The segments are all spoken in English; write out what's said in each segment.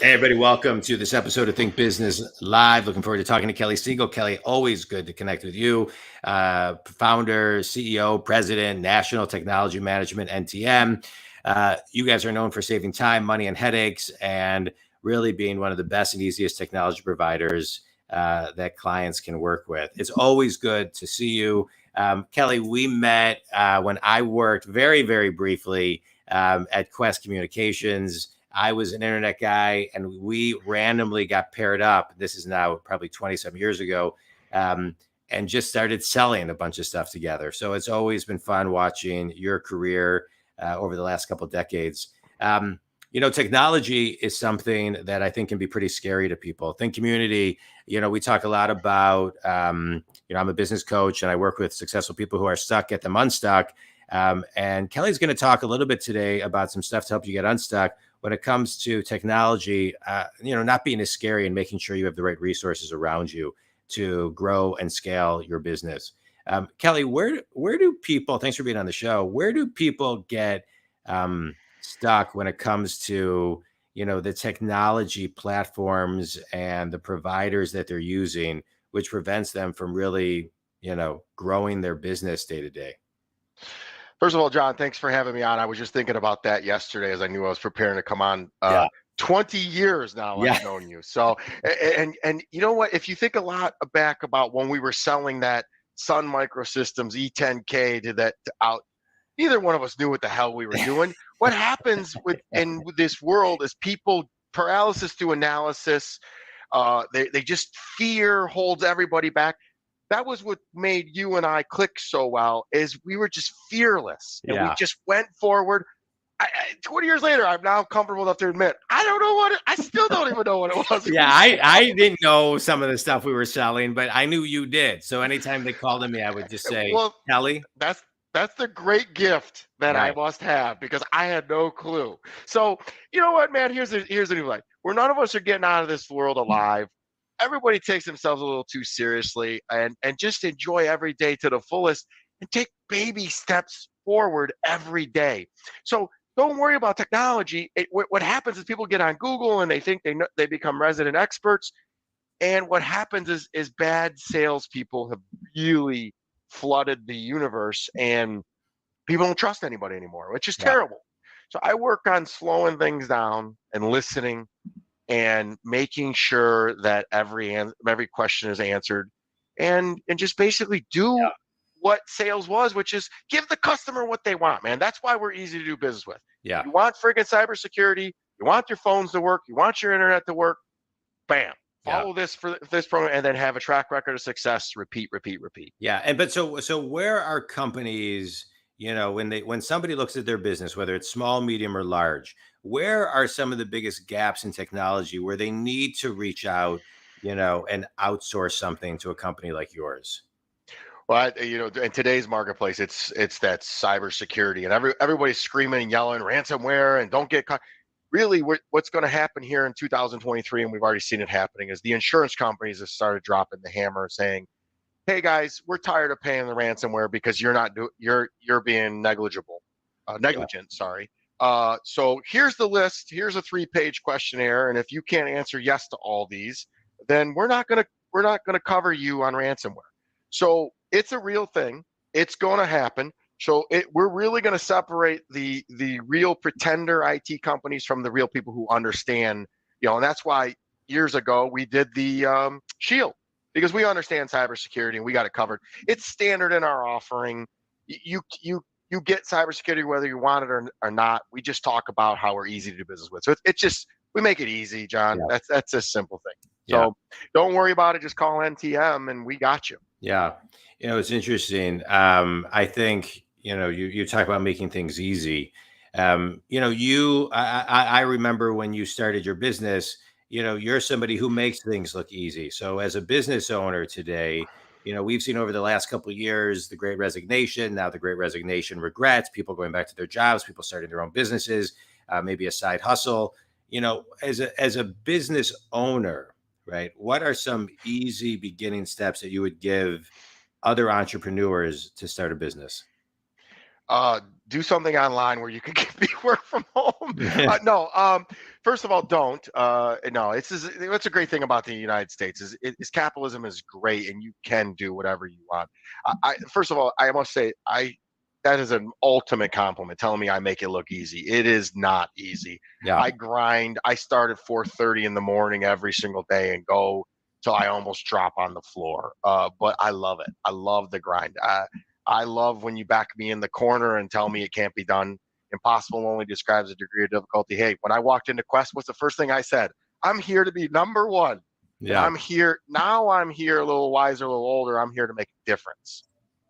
Hey, everybody, welcome to this episode of Think Business Live. Looking forward to talking to Kelly Siegel. Kelly, always good to connect with you. Founder, CEO, President, National Technology Management, NTM. You guys are known for saving time, money, and headaches, and really being one of the best and easiest technology providers that clients can work with. It's always good to see you. Kelly, we met when I worked very, very briefly at Quest Communications. I was an internet guy, and we randomly got paired up. This is now probably 27 years ago, and just started selling a bunch of stuff together. So it's always been fun watching your career over the last couple of decades. Technology is something that I think can be pretty scary to people. Think community, we talk a lot about, I'm a business coach and I work with successful people who are stuck, get them unstuck. And Kelly's going to talk a little bit today about some stuff to help you get unstuck when it comes to technology, not being as scary and making sure you have the right resources around you to grow and scale your business. Kelly, where do people, thanks for being on the show, where do people get stuck when it comes to, the technology platforms and the providers that they're using, which prevents them from really, growing their business day to day? First of all, John, thanks for having me on. I was just thinking about that yesterday as I knew I was preparing to come on. 20 years now I've known you. So, and you know what? If you think a lot back about when we were selling that Sun Microsystems E10K to out, neither one of us knew what the hell we were doing. What happens with this world is people paralysis through analysis. They just fear holds everybody back. That was what made you and I click so well, is we were just fearless and we just went forward. 20 years later, I'm now comfortable enough to admit, I still don't even know what it was. I didn't know some of the stuff we were selling, but I knew you did. So anytime they called on me, I would just say, well, Kelly. That's the great gift that I must have, because I had no clue. So you know what, man, here's the new life where none of us are getting out of this world alive. Everybody takes themselves a little too seriously and just enjoy every day to the fullest and take baby steps forward every day. So don't worry about technology. What happens is people get on Google and they think they become resident experts. And what happens is bad salespeople have really flooded the universe and people don't trust anybody anymore, which is terrible. So I work on slowing things down and listening and making sure that every question is answered, and just basically do what sales was, which is give the customer what they want, man. That's why we're easy to do business with. You want friggin' cybersecurity, you want your phones to work, you want your internet to work, bam. Follow this for this program and then have a track record of success. Repeat. Yeah. And so where are companies, when somebody looks at their business, whether it's small, medium, or large, where are some of the biggest gaps in technology where they need to reach out, and outsource something to a company like yours? Well, in today's marketplace, it's that cybersecurity, and everybody's screaming and yelling ransomware and don't get caught. Really, what's going to happen here in 2023, and we've already seen it happening, is the insurance companies have started dropping the hammer, saying, "Hey guys, we're tired of paying the ransomware because you're being negligent. Sorry. So here's the list. Here's a 3-page questionnaire, and if you can't answer yes to all these, then we're not gonna cover you on ransomware." So it's a real thing. It's going to happen. So we're really going to separate the real pretender IT companies from the real people who understand. And that's why years ago we did the Shield, because we understand cybersecurity and we got it covered. It's standard in our offering. You get cybersecurity whether you want it or not. We just talk about how we're easy to do business with. So it's just, we make it easy, John. That's a simple thing. So don't worry about it. Just call NTM and we got you. Yeah. It's interesting. I think, you talk about making things easy. I remember when you started your business, you're somebody who makes things look easy. So as a business owner today, we've seen over the last couple of years, the Great Resignation, now the Great Resignation regrets, people going back to their jobs, people starting their own businesses, maybe a side hustle. As a business owner, right? What are some easy beginning steps that you would give other entrepreneurs to start a business? do something online where you can be work from home. No, first of all, don't. No, it's a great thing about the United States is capitalism is great and you can do whatever you want. First of all, I must say that is an ultimate compliment telling me I make it look easy. It is not easy. Yeah. I grind. I start at 4:30 in the morning every single day and go till I almost drop on the floor. But I love it. I love the grind. I love when you back me in the corner and tell me it can't be done. Impossible only describes a degree of difficulty. Hey, when I walked into Quest, what's the first thing I said? I'm here to be number one. Yeah. And I'm here now. I'm here a little wiser, a little older. I'm here to make a difference.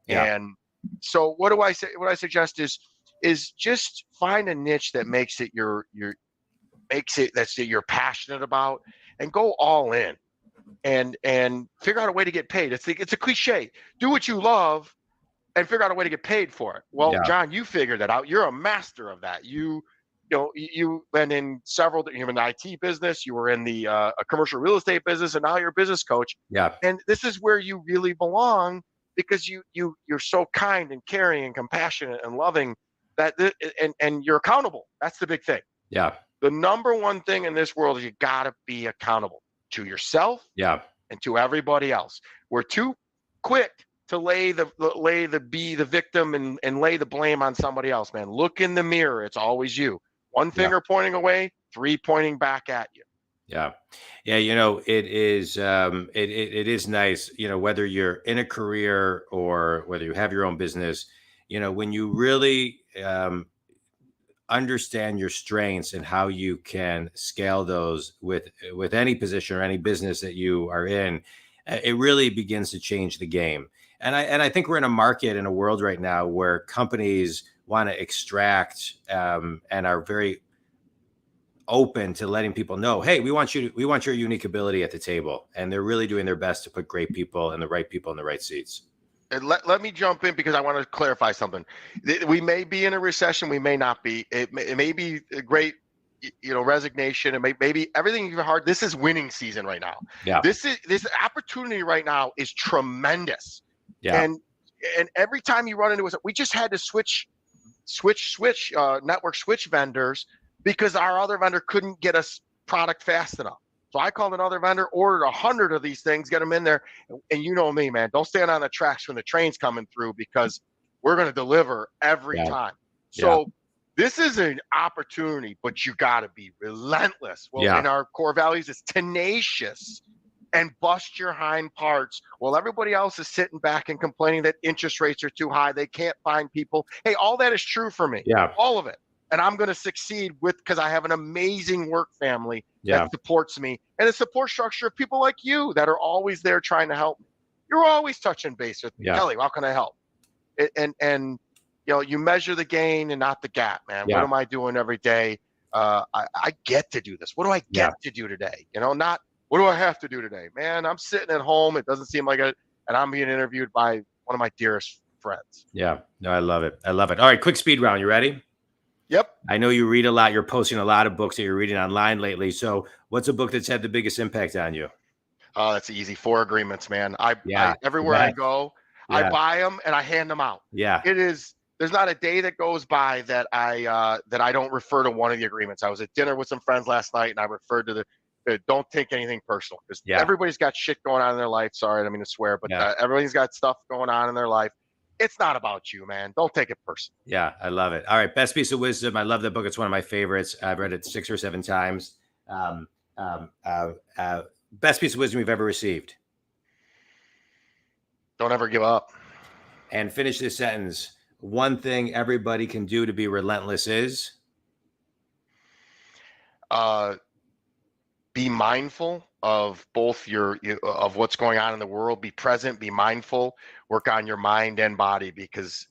Yeah. And so what do I say? What I suggest is just find a niche that makes it that you're passionate about and go all in and figure out a way to get paid. It's a cliche. Do what you love and figure out a way to get paid for it. Well, yeah. John, you figured that out. You're a master of that. You've been in you're in the IT business, you were in the a commercial real estate business, and now you're a business coach. Yeah. And this is where you really belong because you're so kind and caring and compassionate and loving and you're accountable. That's the big thing. Yeah. The number one thing in this world is you gotta be accountable to yourself. Yeah. And to everybody else. We're too quick to be the victim and lay the blame on somebody else, man. Look in the mirror. It's always you. One finger pointing away, three pointing back at you. Yeah. Yeah. It is, it is nice, whether you're in a career or whether you have your own business, when you really, understand your strengths and how you can scale those with any position or any business that you are in, it really begins to change the game. And I think we're in a market, in a world right now where companies want to extract and are very open to letting people know, hey, we want your unique ability at the table. And they're really doing their best to put great people and the right seats. And let me jump in because I want to clarify something. We may be in a recession. We may not be. It may be a great, resignation. And maybe everything is hard. This is winning season right now. Yeah. This opportunity right now is tremendous. Yeah. And every time you run into it, we just had to switch network switch vendors because our other vendor couldn't get us product fast enough. So I called another vendor, ordered 100 of these things, get them in there. And you know me, man, don't stand on the tracks when the train's coming through because we're going to deliver every time. So this is an opportunity, but you got to be relentless. Well, in our core values, it's tenacious and bust your hind parts while everybody else is sitting back and complaining that interest rates are too high. They can't find people. Hey, all that is true for me. Yeah. All of it. And I'm going to succeed because I have an amazing work family that supports me and a support structure of people like you that are always there trying to help me. You're always touching base with me. Kelly, how can I help? And you measure the gain and not the gap, man. What am I doing every day? I get to do this. What do I get to do today? Not what do I have to do today? Man, I'm sitting at home. It doesn't seem like it. And I'm being interviewed by one of my dearest friends. Yeah. No, I love it. All right. Quick speed round. You ready? Yep. I know you read a lot. You're posting a lot of books that you're reading online lately. So what's a book that's had the biggest impact on you? Oh, that's easy. 4 Agreements, man. Everywhere I go, I buy them and I hand them out. Yeah. There's not a day that goes by that I don't refer to one of the agreements. I was at dinner with some friends last night and I referred to the don't take anything personal because everybody's got shit going on in their life. Sorry, I don't mean to swear, but everybody's got stuff going on in their life. It's not about you, man. Don't take it personal. Yeah, I love it. All right, Best Piece of Wisdom. I love that book. It's one of my favorites. I've read it 6 or 7 times. Best piece of wisdom you've ever received. Don't ever give up. And finish this sentence. One thing everybody can do to be relentless is? Be mindful of both of what's going on in the world. Be present, be mindful, work on your mind and body, because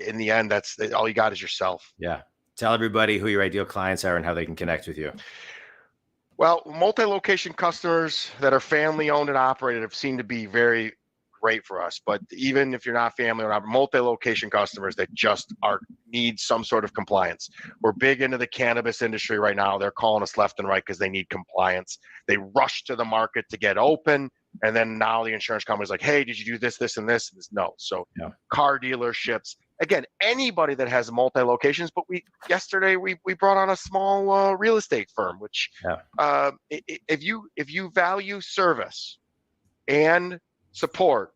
in the end, that's all you got is yourself. Yeah. Tell everybody who your ideal clients are and how they can connect with you. Well, multi-location customers that are family owned and operated have seemed to be very great for us. But even if you're not family or not, multi-location customers that just need some sort of compliance. We're big into the cannabis industry right now. They're calling us left and right because they need compliance. They rush to the market to get open. And then now the insurance company's like, hey, did you do this, this, and this? No. So car dealerships, again, anybody that has multi locations. But yesterday we brought on a small real estate firm, which if you value service and support,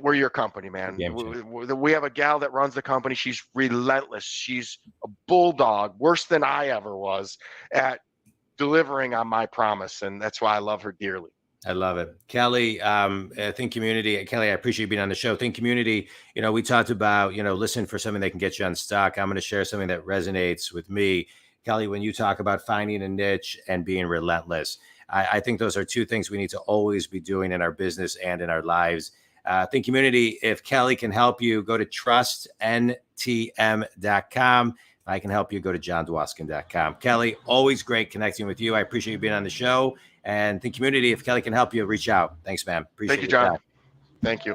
we're your company, man. We have a gal that runs the company. She's relentless. She's a bulldog, worse than I ever was at delivering on my promise, and that's why I love her dearly. I love it. Kelly, Think Community. Kelly, I appreciate you being on the show. Think Community, we talked about, listen for something that can get you unstuck. I'm going to share something that resonates with me. Kelly, when you talk about finding a niche and being relentless, I think those are two things we need to always be doing in our business and in our lives. Think Community, if Kelly can help you, go to trustntm.com. If I can help you, go to jondwoskin.com. Kelly, always great connecting with you. I appreciate you being on the show. And Think Community, if Kelly can help you, reach out. Thanks, man. Appreciate it. Thank you, Jon. Thank you.